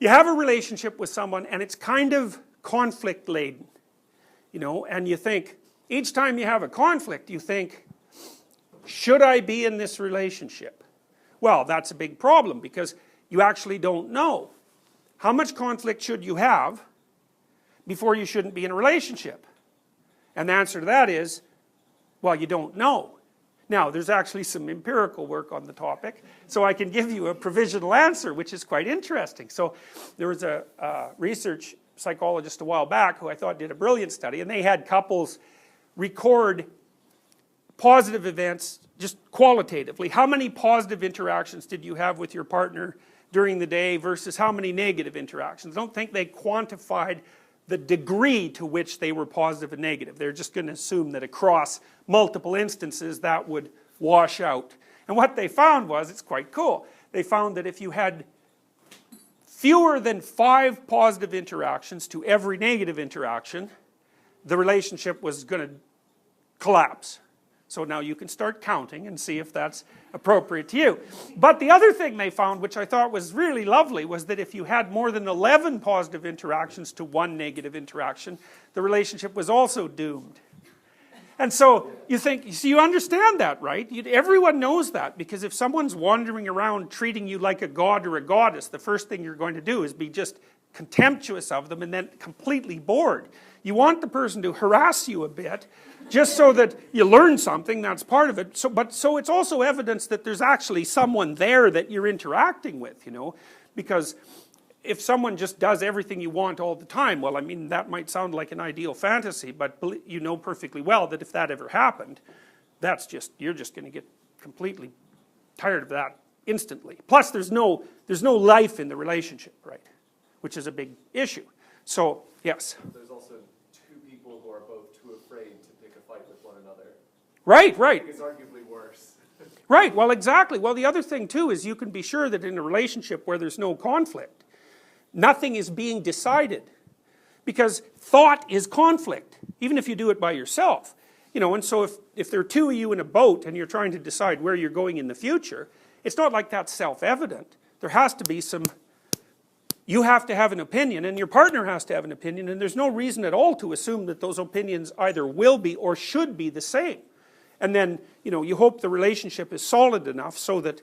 you have a relationship with someone and it's kind of conflict laden, you know, and you think, each time you have a conflict, you think, should I be in this relationship? Well, that's a big problem because you actually don't know. How much conflict should you have before you shouldn't be in a relationship? And the answer to that is, well, you don't know. Now, there's actually some empirical work on the topic, so I can give you a provisional answer, which is quite interesting. So there was a research psychologist a while back who I thought did a brilliant study, and they had couples record positive events just qualitatively. How many positive interactions did you have with your partner during the day versus how many negative interactions? I don't think they quantified the degree to which they were positive and negative. They're just going to assume that across multiple instances that would wash out. And what they found was, it's quite cool, they found that if you had fewer than 5 positive interactions to every negative interaction, the relationship was going to collapse. So now you can start counting and see if that's appropriate to you. But the other thing they found, which I thought was really lovely, was that if you had more than 11 positive interactions to 1 negative interaction, the relationship was also doomed. And so you think, so you understand that, right? Everyone knows that, because if someone's wandering around treating you like a god or a goddess, the first thing you're going to do is be just contemptuous of them and then completely bored. You want the person to harass you a bit, just so that you learn something, that's part of it. So it's also evidence that there's actually someone there that you're interacting with, you know, because if someone just does everything you want all the time, well, I mean, that might sound like an ideal fantasy, but you know perfectly well that if that ever happened, you're just going to get completely tired of that instantly. Plus, there's no life in the relationship, right? Which is a big issue. So, yes? There's also two people who are both too afraid to pick a fight with one another. Right, right. I think it's arguably worse. Right, well, exactly. Well, the other thing, too, is you can be sure that in a relationship where there's no conflict, nothing is being decided. Because thought is conflict, even if you do it by yourself. You know, and so if there are two of you in a boat and you're trying to decide where you're going in the future, it's not like that's self-evident. There has to be some... You have to have an opinion, and your partner has to have an opinion, and there's no reason at all to assume that those opinions either will be or should be the same. And then, you know, you hope the relationship is solid enough so that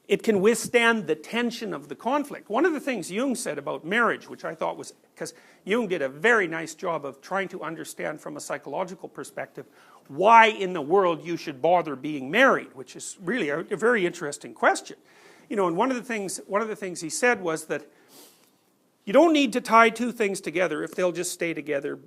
it can withstand the tension of the conflict. One of the things Jung said about marriage, which I thought was, because Jung did a very nice job of trying to understand from a psychological perspective why in the world you should bother being married, which is really a very interesting question. You know, and one of the things he said was that you don't need to tie two things together if they'll just stay together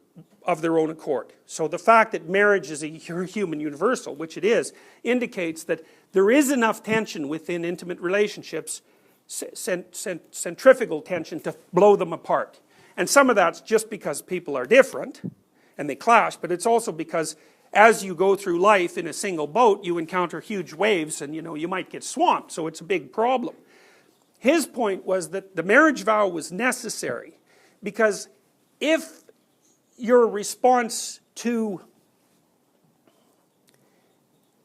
of their own accord. So the fact that marriage is a human universal, which it is, indicates that there is enough tension within intimate relationships, centrifugal tension, to blow them apart. And some of that's just because people are different and they clash, but it's also because as you go through life in a single boat, you encounter huge waves and, you know, you might get swamped, so it's a big problem. His point was that the marriage vow was necessary because if your response to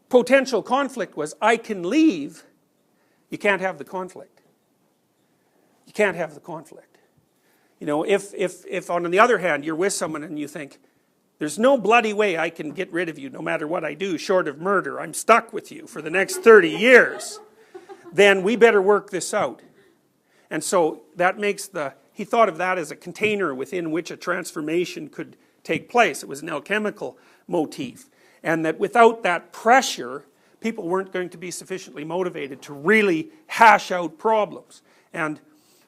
potential conflict was, I can leave, you can't have the conflict. You can't have the conflict. You know, if on the other hand, you're with someone and you think, there's no bloody way I can get rid of you no matter what I do short of murder. I'm stuck with you for the next 30 years. Then we better work this out. And so that makes he thought of that as a container within which a transformation could take place. It was an alchemical motif. And that without that pressure, people weren't going to be sufficiently motivated to really hash out problems. And,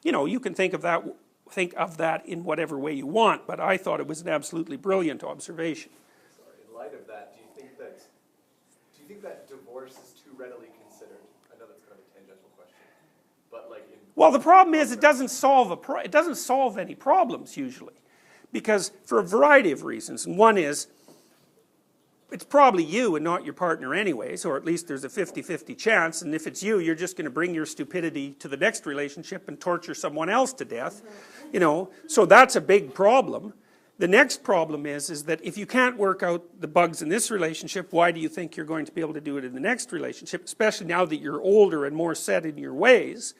you know, you can think of that in whatever way you want, but I thought it was an absolutely brilliant observation. Sorry, in light of that, do you think that divorce is too readily considered? I know that's kind of a tangential question, but like well, the problem is it doesn't solve any problems usually, because for a variety of reasons. And one is it's probably you and not your partner anyways, or at least there's a 50-50 chance, and if it's you, you're just going to bring your stupidity to the next relationship and torture someone else to death. You know, so that's a big problem. The next problem is that if you can't work out the bugs in this relationship, why do you think you're going to be able to do it in the next relationship, especially now that you're older and more set in your ways?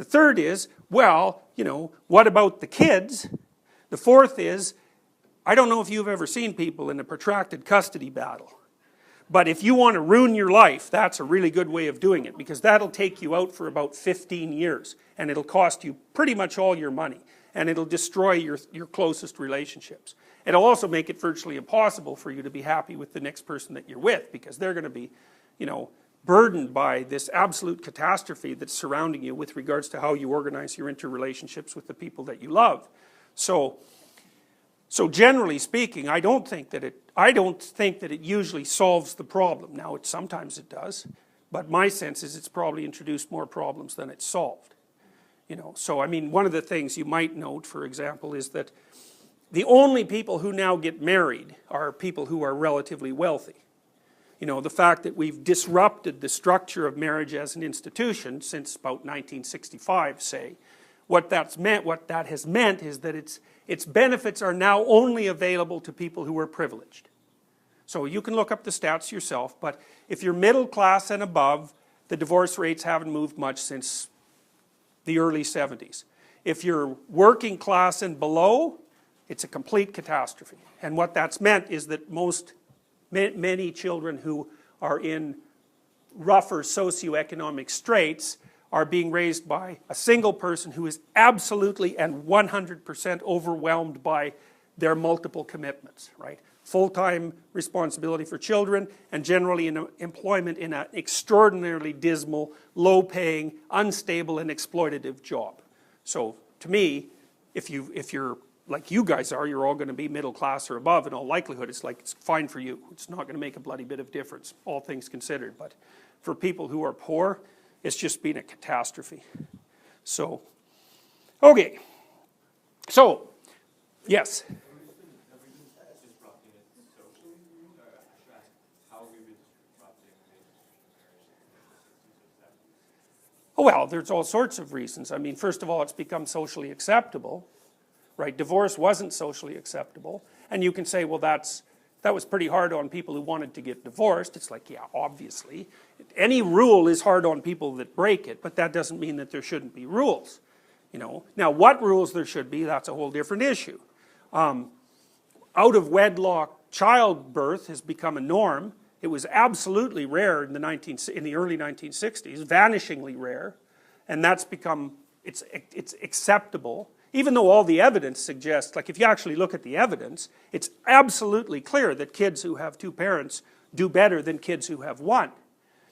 The third is, well, you know, what about the kids? The fourth is, I don't know if you've ever seen people in a protracted custody battle, but if you want to ruin your life, that's a really good way of doing it, because that'll take you out for about 15 years, and it'll cost you pretty much all your money, and it'll destroy your closest relationships. It'll also make it virtually impossible for you to be happy with the next person that you're with, because they're going to be, you know, burdened by this absolute catastrophe that's surrounding you with regards to how you organize your interrelationships with the people that you love. So generally speaking, I don't think that it usually solves the problem. Now, sometimes it does, but my sense is it's probably introduced more problems than it's solved. You know, so I mean, one of the things you might note, for example, is that the only people who now get married are people who are relatively wealthy. You know, the fact that we've disrupted the structure of marriage as an institution since about 1965, say, what that has meant is that its benefits are now only available to people who are privileged. So you can look up the stats yourself, but if you're middle class and above, the divorce rates haven't moved much since the early 70s. If you're working class and below, it's a complete catastrophe. And what that's meant is that many children who are in rougher socioeconomic straits are being raised by a single person who is absolutely and 100% overwhelmed by their multiple commitments, right? Full-time responsibility for children, and generally in employment in an extraordinarily dismal, low-paying, unstable, and exploitative job. So to me, if you're like you guys are, you're all going to be middle class or above in all likelihood. It's like, it's fine for you. It's not going to make a bloody bit of difference, all things considered. But for people who are poor, it's just been a catastrophe. So, okay. So, yes? Oh, well, there's all sorts of reasons. I mean, first of all, it's become socially acceptable. Right, divorce wasn't socially acceptable, and you can say, well, that was pretty hard on people who wanted to get divorced. It's like, yeah, obviously. Any rule is hard on people that break it, but that doesn't mean that there shouldn't be rules. You know, now what rules there should be, that's a whole different issue. Out of wedlock childbirth has become a norm. It was absolutely rare in the early 1960s, vanishingly rare, and that's become, it's acceptable. Even though all the evidence suggests, like if you actually look at the evidence, it's absolutely clear that kids who have two parents do better than kids who have one.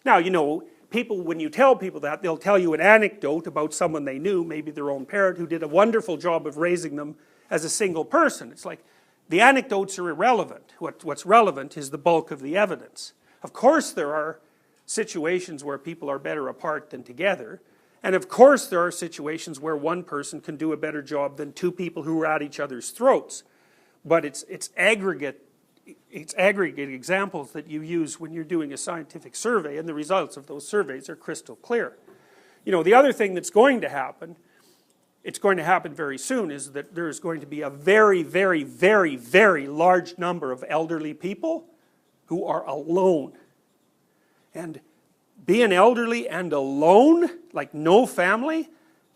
Now, you know, people, when you tell people that, they'll tell you an anecdote about someone they knew, maybe their own parent, who did a wonderful job of raising them as a single person. It's like, the anecdotes are irrelevant. What's relevant is the bulk of the evidence. Of course there are situations where people are better apart than together, and of course there are situations where one person can do a better job than two people who are at each other's throats. But it's aggregate examples that you use when you're doing a scientific survey, and the results of those surveys are crystal clear. You know, the other thing that's going to happen, it's going to happen very soon, is that there's going to be a very, very, very, very large number of elderly people who are alone. And being elderly and alone, like no family,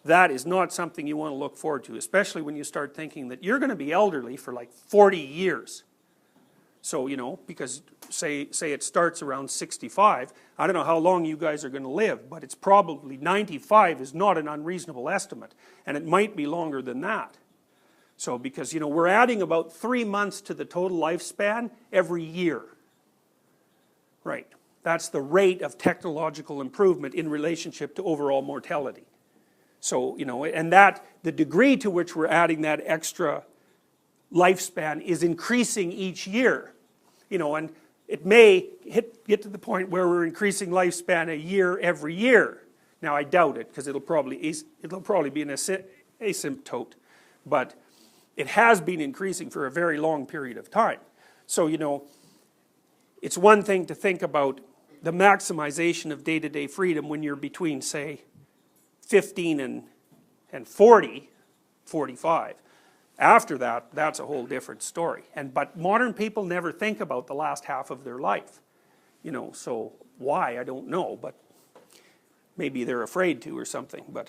that is not something you want to look forward to, especially when you start thinking that you're going to be elderly for like 40 years. So, you know, because say it starts around 65, I don't know how long you guys are going to live, but it's probably 95 is not an unreasonable estimate, and it might be longer than that. So, because, you know, we're adding about 3 months to the total lifespan every year. Right. That's the rate of technological improvement in relationship to overall mortality. So, you know, and that, the degree to which we're adding that extra lifespan is increasing each year. You know, and it may get to the point where we're increasing lifespan a year every year. Now, I doubt it, because it'll probably be an asymptote, but it has been increasing for a very long period of time. So, you know, it's one thing to think about the maximization of day-to-day freedom when you're between, say, 15 and 40, 45. After that, that's a whole different story. But modern people never think about the last half of their life. You know, so why, I don't know, but maybe they're afraid to or something. But